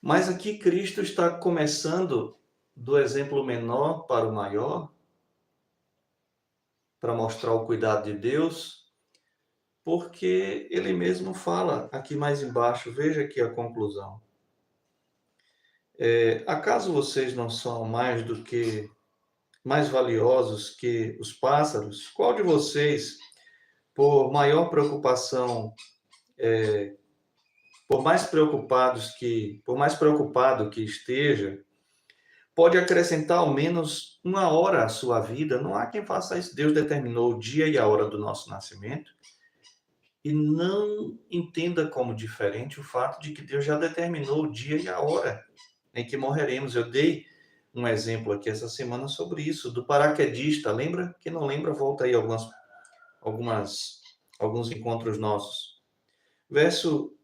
Mas aqui Cristo está começando do exemplo menor para o maior, para mostrar o cuidado de Deus, porque ele mesmo fala aqui mais embaixo, veja aqui a conclusão. Acaso vocês não são mais valiosos que os pássaros? Qual de vocês, por maior preocupação, por mais preocupado que esteja, pode acrescentar ao menos uma hora à sua vida? Não há quem faça isso. Deus determinou o dia e a hora do nosso nascimento. E não entenda como diferente o fato de que Deus já determinou o dia e a hora em que morreremos. Eu dei um exemplo aqui essa semana sobre isso, do paraquedista. Lembra? Quem não lembra, volta aí algumas, alguns encontros nossos. Verso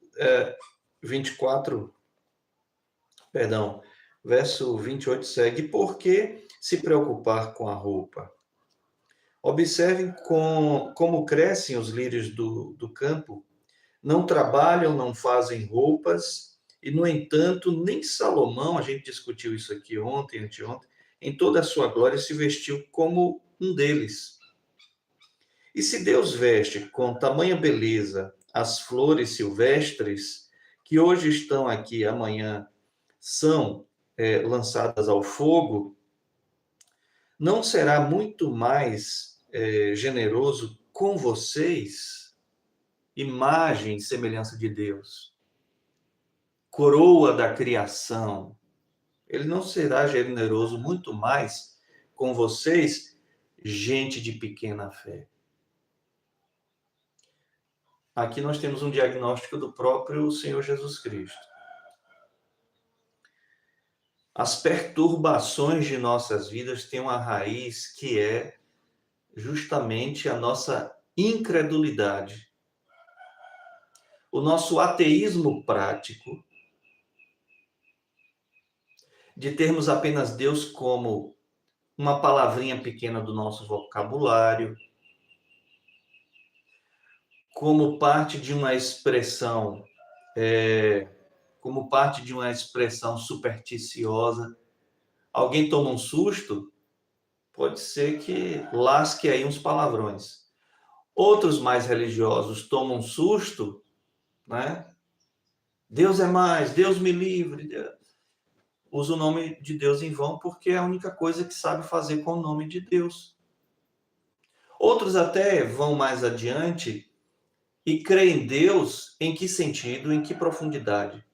24, perdão, verso 28 segue. Por que se preocupar com a roupa? Observem como crescem os lírios do campo. Não trabalham, não fazem roupas, e, no entanto, nem Salomão, a gente discutiu isso aqui ontem, anteontem, em toda a sua glória se vestiu como um deles. E se Deus veste com tamanha beleza as flores silvestres, que hoje estão aqui, amanhã são lançadas ao fogo, não será muito mais generoso com vocês, imagem e semelhança de Deus, coroa da criação? Ele não será generoso muito mais com vocês, gente de pequena fé? Aqui nós temos um diagnóstico do próprio Senhor Jesus Cristo. As perturbações de nossas vidas têm uma raiz que é justamente a nossa incredulidade. O nosso ateísmo prático, de termos apenas Deus como uma palavrinha pequena do nosso vocabulário, como parte de uma expressão, supersticiosa. Alguém toma um susto, pode ser que lasque aí uns palavrões. Outros mais religiosos tomam um susto, né? Deus é mais, Deus me livre. Usa o nome de Deus em vão porque é a única coisa que sabe fazer com o nome de Deus. Outros até vão mais adiante e creem em Deus em que sentido, em que profundidade?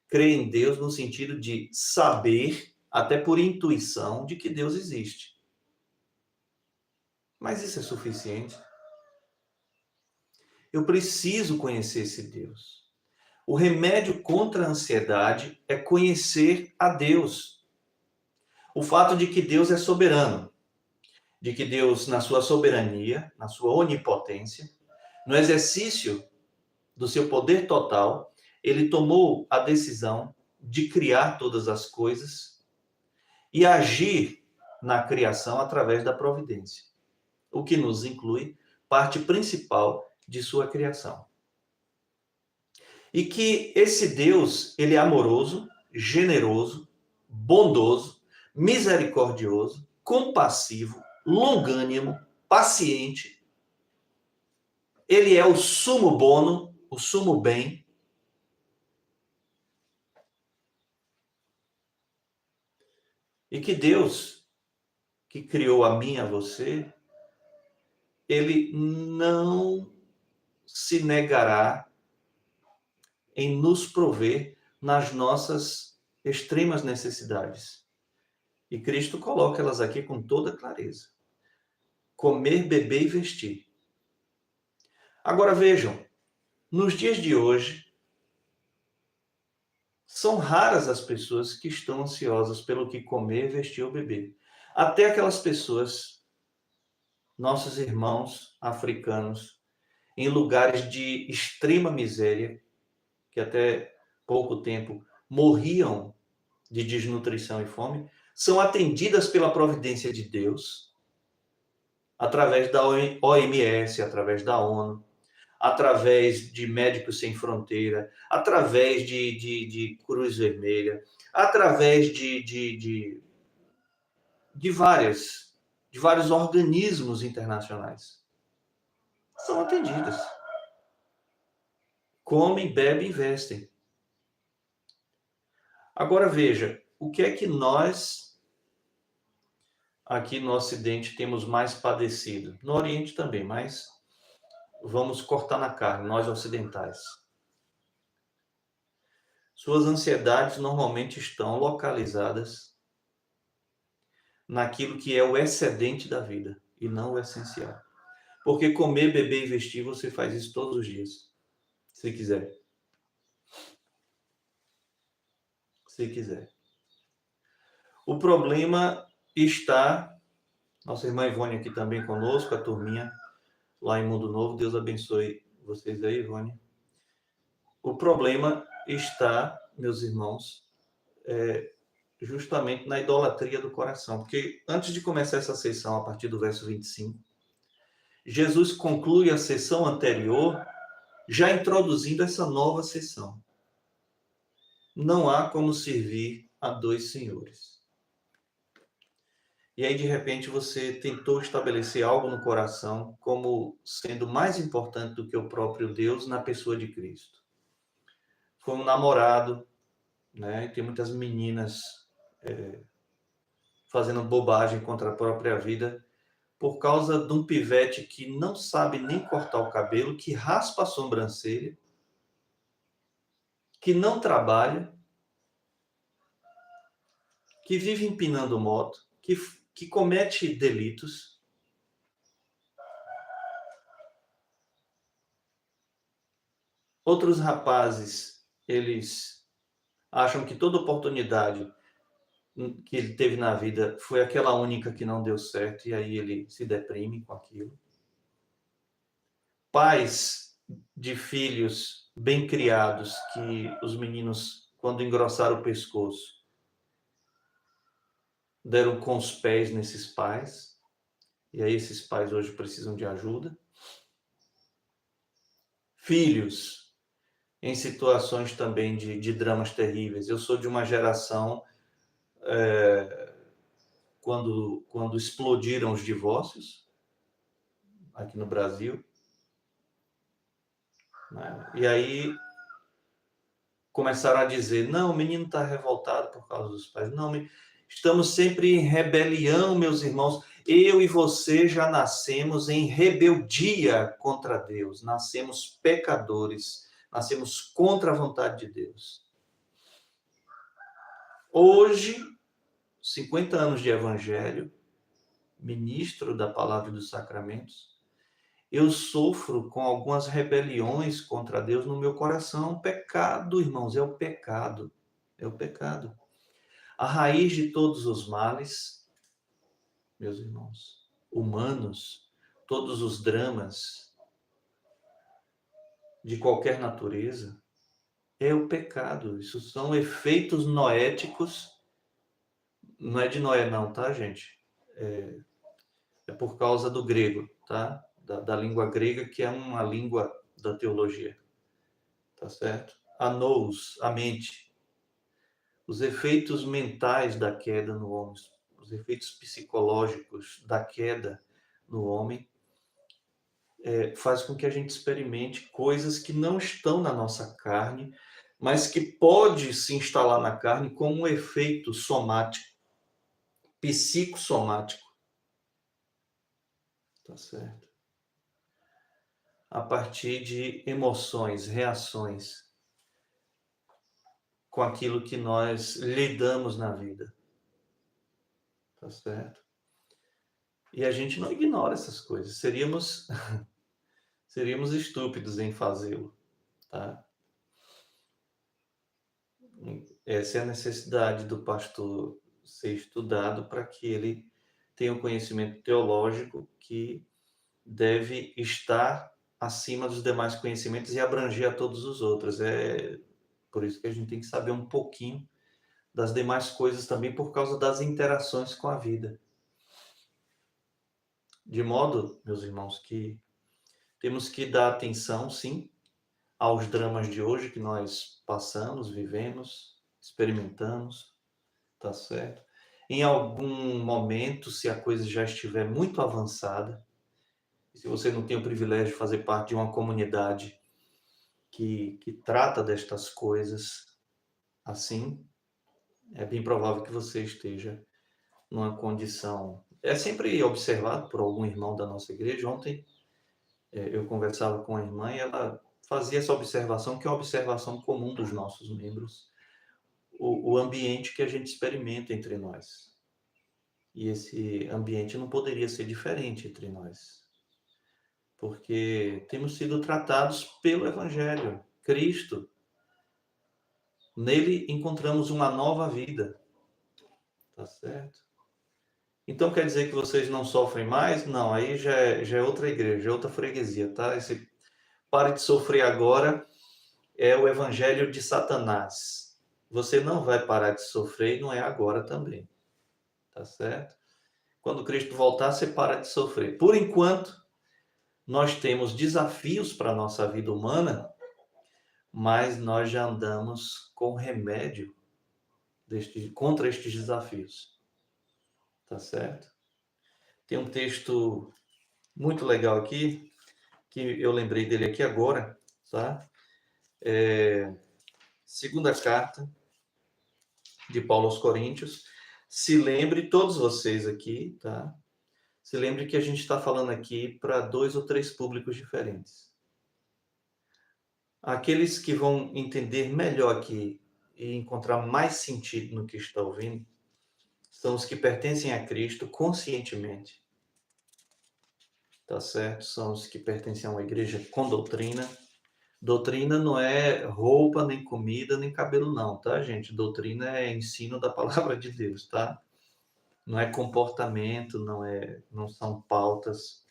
Creem em Deus no sentido de saber, até por intuição, de que Deus existe. Mas isso é suficiente? Eu preciso conhecer esse Deus. O remédio contra a ansiedade é conhecer a Deus. O fato de que Deus é soberano, de que Deus, na sua soberania, na sua onipotência, no exercício do seu poder total, ele tomou a decisão de criar todas as coisas e agir na criação através da providência, o que nos inclui parte principal de sua criação. E que esse Deus, ele é amoroso, generoso, bondoso, misericordioso, compassivo, longânimo, paciente. Ele é o sumo bono, o sumo bem. E que Deus, que criou a mim e a você, ele não se negará em nos prover nas nossas extremas necessidades. E Cristo coloca elas aqui com toda clareza. Comer, beber e vestir. Agora vejam, nos dias de hoje, são raras as pessoas que estão ansiosas pelo que comer, vestir ou beber. Até aquelas pessoas, nossos irmãos africanos, em lugares de extrema miséria, que até pouco tempo morriam de desnutrição e fome, são atendidas pela providência de Deus, através da OMS, através da ONU, através de Médicos Sem Fronteira, através de Cruz Vermelha, através de vários organismos internacionais. São atendidas. Comem, bebem, investem. Agora veja, o que é que nós, aqui no Ocidente, temos mais padecido? No Oriente também, mas vamos cortar na carne, nós ocidentais. Suas ansiedades normalmente estão localizadas naquilo que é o excedente da vida e não o essencial. Porque comer, beber e vestir, você faz isso todos os dias, se quiser. Se quiser. O problema está, nossa irmã Ivone aqui também conosco, a turminha lá em Mundo Novo, Deus abençoe vocês aí, Ivone. O problema está, meus irmãos, justamente na idolatria do coração. Porque antes de começar essa sessão, a partir do verso 25, Jesus conclui a sessão anterior já introduzindo essa nova sessão. Não há como servir a dois senhores. E aí, de repente, você tentou estabelecer algo no coração como sendo mais importante do que o próprio Deus na pessoa de Cristo. Foi um namorado, né? Tem muitas meninas fazendo bobagem contra a própria vida por causa de um pivete que não sabe nem cortar o cabelo, que raspa a sobrancelha, que não trabalha, que vive empinando moto, que comete delitos. Outros rapazes, eles acham que toda oportunidade que ele teve na vida foi aquela única que não deu certo, e aí ele se deprime com aquilo. Pais de filhos bem criados, que os meninos, quando engrossaram o pescoço, deram com os pés nesses pais, e aí esses pais hoje precisam de ajuda. Filhos em situações também de dramas terríveis. Eu sou de uma geração quando explodiram os divórcios aqui no Brasil, né? E aí começaram a dizer, não, o menino está revoltado por causa dos pais. Não, estamos sempre em rebelião, meus irmãos. Eu e você já nascemos em rebeldia contra Deus. Nascemos pecadores. Nascemos contra a vontade de Deus. Hoje, 50 anos de evangelho, ministro da palavra e dos sacramentos, eu sofro com algumas rebeliões contra Deus no meu coração. Pecado, irmãos, é o pecado. É o pecado. A raiz de todos os males, meus irmãos, humanos, todos os dramas de qualquer natureza, é o pecado. Isso são efeitos noéticos. Não é de Noé não, tá, gente? É por causa do grego, tá? Da língua grega, que é uma língua da teologia. Tá certo? A nous, a mente. Os efeitos mentais da queda no homem, os efeitos psicológicos da queda no homem, faz com que a gente experimente coisas que não estão na nossa carne, mas que pode se instalar na carne como um efeito somático, psicossomático. Tá certo? A partir de emoções, reações com aquilo que nós lidamos na vida. Tá certo? E a gente não ignora essas coisas. Seríamos estúpidos em fazê-lo, tá? Essa é a necessidade do pastor ser estudado para que ele tenha um conhecimento teológico que deve estar acima dos demais conhecimentos e abranger a todos os outros. É por isso que a gente tem que saber um pouquinho das demais coisas também, por causa das interações com a vida. De modo, meus irmãos, que temos que dar atenção, sim, aos dramas de hoje que nós passamos, vivemos, experimentamos, tá certo? Em algum momento, se a coisa já estiver muito avançada, se você não tem o privilégio de fazer parte de uma comunidade que trata destas coisas assim, é bem provável que você esteja numa condição. É sempre observado por algum irmão da nossa igreja. Ontem eu conversava com a irmã e ela fazia essa observação, que é a observação comum dos nossos membros, o ambiente que a gente experimenta entre nós. E esse ambiente não poderia ser diferente entre nós, porque temos sido tratados pelo Evangelho. Cristo, nele encontramos uma nova vida, tá certo? Então quer dizer que vocês não sofrem mais? Não, aí já é outra igreja, é outra freguesia, tá? Esse pare de sofrer agora é o evangelho de Satanás. Você não vai parar de sofrer e não é agora também, tá certo? Quando Cristo voltar, você para de sofrer. Por enquanto, nós temos desafios para a nossa vida humana, mas nós já andamos com remédio contra estes desafios, tá certo? Tem um texto muito legal aqui, que eu lembrei dele aqui agora, tá? Segunda carta de Paulo aos Coríntios. Se lembre, todos vocês aqui, tá? Se lembre que a gente está falando aqui para 2 ou 3 públicos diferentes. Aqueles que vão entender melhor aqui e encontrar mais sentido no que está ouvindo são os que pertencem a Cristo conscientemente, tá certo? São os que pertencem a uma igreja com doutrina. Doutrina não é roupa, nem comida, nem cabelo não, tá, gente? Doutrina é ensino da palavra de Deus, tá? Não é comportamento, não são pautas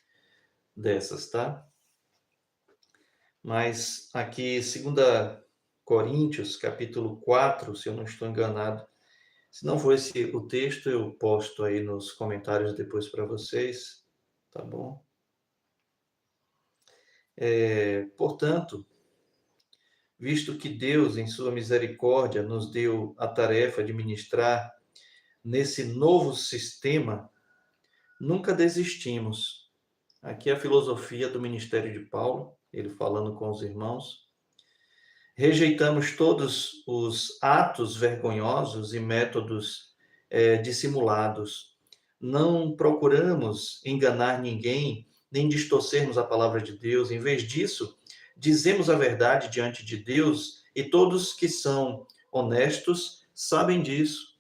dessas, tá? Mas aqui, 2 Coríntios, capítulo 4, se eu não estou enganado, se não for esse o texto, eu posto aí nos comentários depois para vocês, tá bom? Portanto, visto que Deus, em sua misericórdia, nos deu a tarefa de ministrar nesse novo sistema, nunca desistimos. Aqui é a filosofia do ministério de Paulo, ele falando com os irmãos. Rejeitamos todos os atos vergonhosos e métodos dissimulados. Não procuramos enganar ninguém, nem distorcermos a palavra de Deus. Em vez disso, dizemos a verdade diante de Deus, e todos que são honestos sabem disso.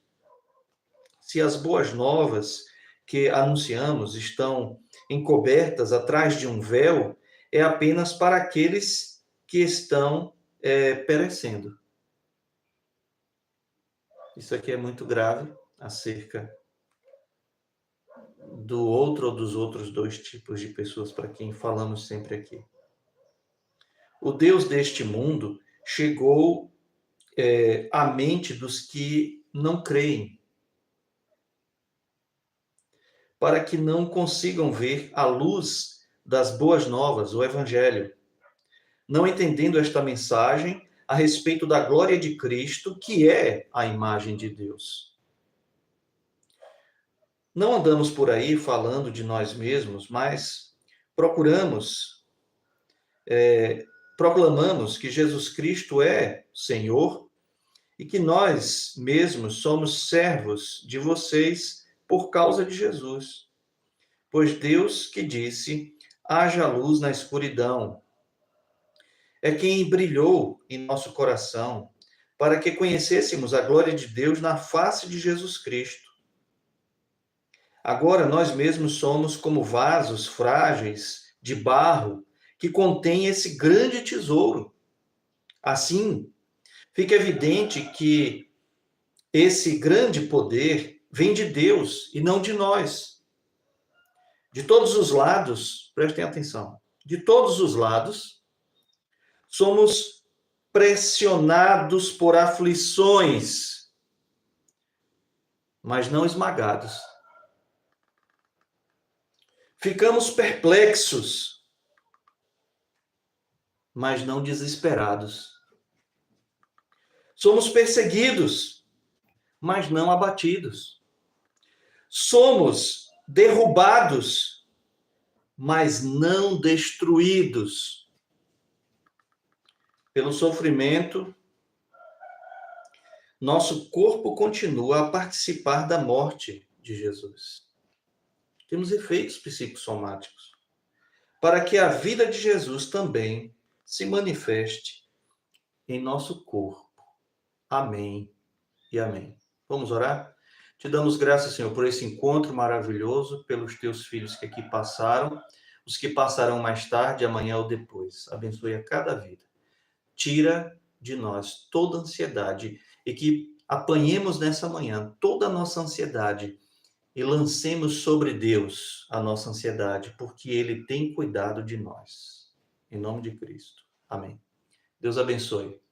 Se as boas novas que anunciamos estão encobertas atrás de um véu, é apenas para aqueles que estão perecendo. Isso aqui é muito grave acerca do outro ou dos outros 2 tipos de pessoas para quem falamos sempre aqui. O Deus deste mundo chegou à mente dos que não creem, para que não consigam ver a luz das boas novas, o Evangelho, não entendendo esta mensagem a respeito da glória de Cristo, que é a imagem de Deus. Não andamos por aí falando de nós mesmos, mas proclamamos que Jesus Cristo é Senhor e que nós mesmos somos servos de vocês por causa de Jesus. Pois Deus que disse, haja luz na escuridão, é quem brilhou em nosso coração para que conhecêssemos a glória de Deus na face de Jesus Cristo. Agora nós mesmos somos como vasos frágeis de barro que contém esse grande tesouro. Assim, fica evidente que esse grande poder vem de Deus e não de nós. De todos os lados, prestem atenção, de todos os lados, somos pressionados por aflições, mas não esmagados. Ficamos perplexos, mas não desesperados. Somos perseguidos, mas não abatidos. Somos derrubados, mas não destruídos. Pelo sofrimento, nosso corpo continua a participar da morte de Jesus. Temos efeitos psicossomáticos, para que a vida de Jesus também se manifeste em nosso corpo. Amém e amém. Vamos orar? Te damos graças, Senhor, por esse encontro maravilhoso, pelos teus filhos que aqui passaram, os que passarão mais tarde, amanhã ou depois. Abençoe a cada vida. Tira de nós toda ansiedade e que apanhemos nessa manhã toda a nossa ansiedade e lancemos sobre Deus a nossa ansiedade, porque Ele tem cuidado de nós. Em nome de Cristo. Amém. Deus abençoe.